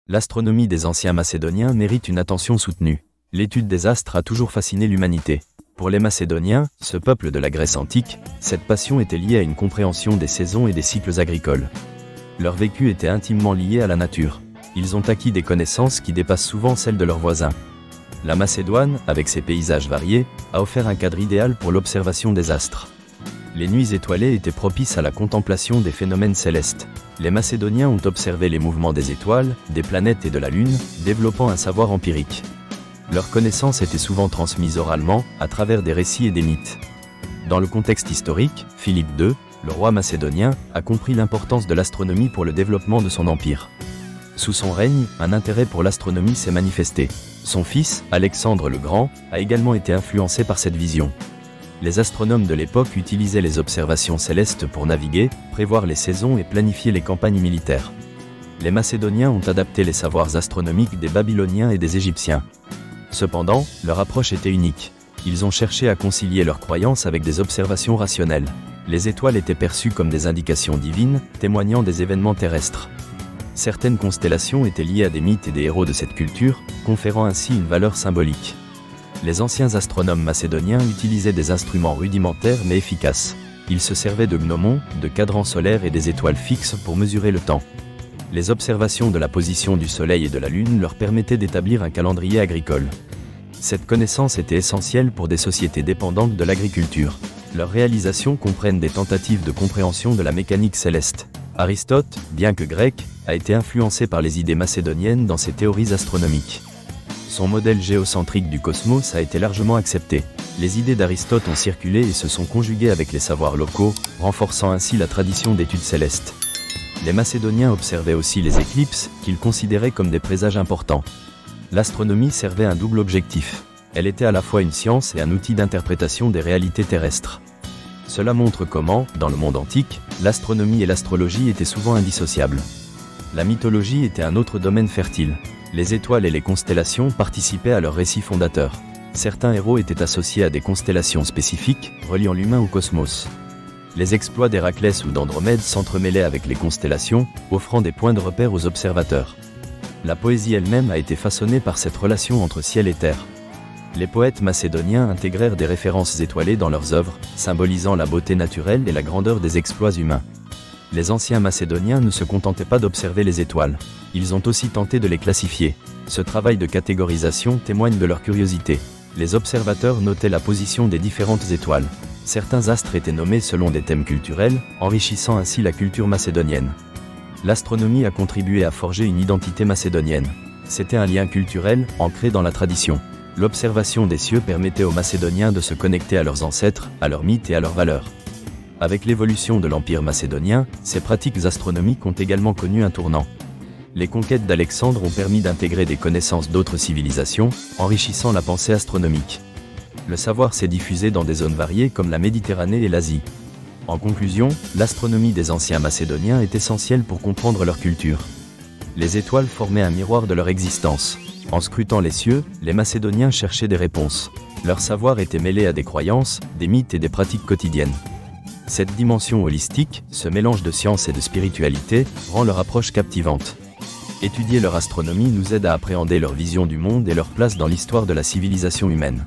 L'astronomie des anciens Macédoniens mérite une attention soutenue. L'étude des astres a toujours fasciné l'humanité. Pour les Macédoniens, ce peuple de la Grèce antique, cette passion était liée à une compréhension des saisons et des cycles agricoles. Leur vécu était intimement lié à la nature. Ils ont acquis des connaissances qui dépassent souvent celles de leurs voisins. La Macédoine, avec ses paysages variés, a offert un cadre idéal pour l'observation des astres. Les nuits étoilées étaient propices à la contemplation des phénomènes célestes. Les Macédoniens ont observé les mouvements des étoiles, des planètes et de la Lune, développant un savoir empirique. Leurs connaissances étaient souvent transmises oralement, à travers des récits et des mythes. Dans le contexte historique, Philippe II, le roi macédonien, a compris l'importance de l'astronomie pour le développement de son empire. Sous son règne, un intérêt pour l'astronomie s'est manifesté. Son fils, Alexandre le Grand, a également été influencé par cette vision. Les astronomes de l'époque utilisaient les observations célestes pour naviguer, prévoir les saisons et planifier les campagnes militaires. Les Macédoniens ont adapté les savoirs astronomiques des Babyloniens et des Égyptiens. Cependant, leur approche était unique. Ils ont cherché à concilier leurs croyances avec des observations rationnelles. Les étoiles étaient perçues comme des indications divines, témoignant des événements terrestres. Certaines constellations étaient liées à des mythes et des héros de cette culture, conférant ainsi une valeur symbolique. Les anciens astronomes macédoniens utilisaient des instruments rudimentaires mais efficaces. Ils se servaient de gnomons, de cadrans solaires et des étoiles fixes pour mesurer le temps. Les observations de la position du Soleil et de la Lune leur permettaient d'établir un calendrier agricole. Cette connaissance était essentielle pour des sociétés dépendantes de l'agriculture. Leurs réalisations comprennent des tentatives de compréhension de la mécanique céleste. Aristote, bien que grec, a été influencé par les idées macédoniennes dans ses théories astronomiques. Son modèle géocentrique du cosmos a été largement accepté. Les idées d'Aristote ont circulé et se sont conjuguées avec les savoirs locaux, renforçant ainsi la tradition d'études célestes. Les Macédoniens observaient aussi les éclipses, qu'ils considéraient comme des présages importants. L'astronomie servait un double objectif. Elle était à la fois une science et un outil d'interprétation des réalités terrestres. Cela montre comment, dans le monde antique, l'astronomie et l'astrologie étaient souvent indissociables. La mythologie était un autre domaine fertile. Les étoiles et les constellations participaient à leur récit fondateur. Certains héros étaient associés à des constellations spécifiques, reliant l'humain au cosmos. Les exploits d'Héraclès ou d'Andromède s'entremêlaient avec les constellations, offrant des points de repère aux observateurs. La poésie elle-même a été façonnée par cette relation entre ciel et terre. Les poètes macédoniens intégrèrent des références étoilées dans leurs œuvres, symbolisant la beauté naturelle et la grandeur des exploits humains. Les anciens Macédoniens ne se contentaient pas d'observer les étoiles. Ils ont aussi tenté de les classifier. Ce travail de catégorisation témoigne de leur curiosité. Les observateurs notaient la position des différentes étoiles. Certains astres étaient nommés selon des thèmes culturels, enrichissant ainsi la culture macédonienne. L'astronomie a contribué à forger une identité macédonienne. C'était un lien culturel, ancré dans la tradition. L'observation des cieux permettait aux Macédoniens de se connecter à leurs ancêtres, à leurs mythes et à leurs valeurs. Avec l'évolution de l'Empire macédonien, ces pratiques astronomiques ont également connu un tournant. Les conquêtes d'Alexandre ont permis d'intégrer des connaissances d'autres civilisations, enrichissant la pensée astronomique. Le savoir s'est diffusé dans des zones variées comme la Méditerranée et l'Asie. En conclusion, l'astronomie des anciens Macédoniens est essentielle pour comprendre leur culture. Les étoiles formaient un miroir de leur existence. En scrutant les cieux, les Macédoniens cherchaient des réponses. Leur savoir était mêlé à des croyances, des mythes et des pratiques quotidiennes. Cette dimension holistique, ce mélange de science et de spiritualité, rend leur approche captivante. Étudier leur astronomie nous aide à appréhender leur vision du monde et leur place dans l'histoire de la civilisation humaine.